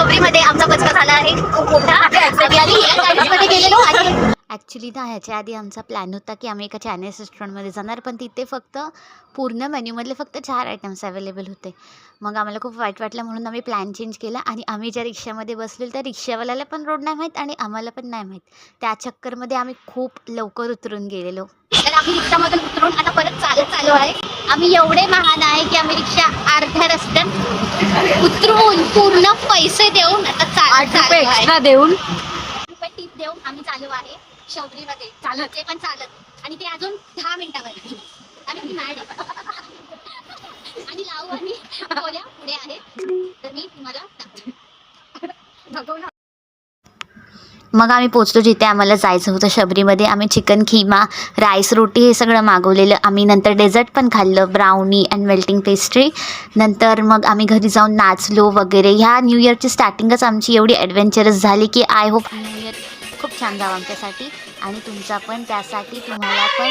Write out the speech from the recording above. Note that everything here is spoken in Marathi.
शबरीमध्ये आमचा बचका झाला आहे खूप मोठा. मध्ये गेलेलो आणि ॲक्च्युली ना ह्याच्या आधी आमचा प्लॅन होता की आम्ही एका चायनीज रेस्टॉरंटमध्ये जाणार, पण तिथे फक्त पूर्ण मेन्यूमधले फक्त 4 आयटम्स अवेलेबल होते. मग आम्हाला खूप वाईट वाटलं म्हणून आम्ही प्लॅन चेंज केला आणि आम्ही ज्या रिक्षामध्ये बसलेलो त्या रिक्षावाल्याला पण रोड नाही माहीत आणि आम्हाला पण नाही माहीत. त्या चक्करमध्ये आम्ही खूप लवकर उतरून गेलेलो. तर आम्ही रिक्षामधून उतरून आता परत चालत चालू आहे. आम्ही एवढे महान आहे की आम्ही रिक्षा अर्ध्या रस्त्यात उतरून पूर्ण पैसे देऊन आता चालत एक्स्ट्रा देऊन रुपये टिप देऊन आम्ही चालू आहे शबरीमध्ये. चालत ते पण चालत आणि ते अजून 10 मिनिटावर आम्ही मॅड आणि लावू आणि बोल्या पुढे आहे. तर मी तुम्हाला दाखवते. मग आम्ही पोचलो जिथे आम्हाला जायचं होतं शबरीमध्ये. आम्ही चिकन खीमा, राईस, रोटी हे सगळं मागवलेलं. आम्ही नंतर डेझर्ट पण खाल्लं, ब्राउनी अँड मेल्टिंग पेस्ट्री. नंतर मग आम्ही घरी जाऊन नाचलो वगैरे. ह्या न्यू इयरची स्टार्टिंगच आमची एवढी ॲडव्हेंचरस झाली की आय होप न्यू इयर खूप छान जावं आमच्यासाठी आणि तुमचा पण. त्यासाठी तुम्हाला पण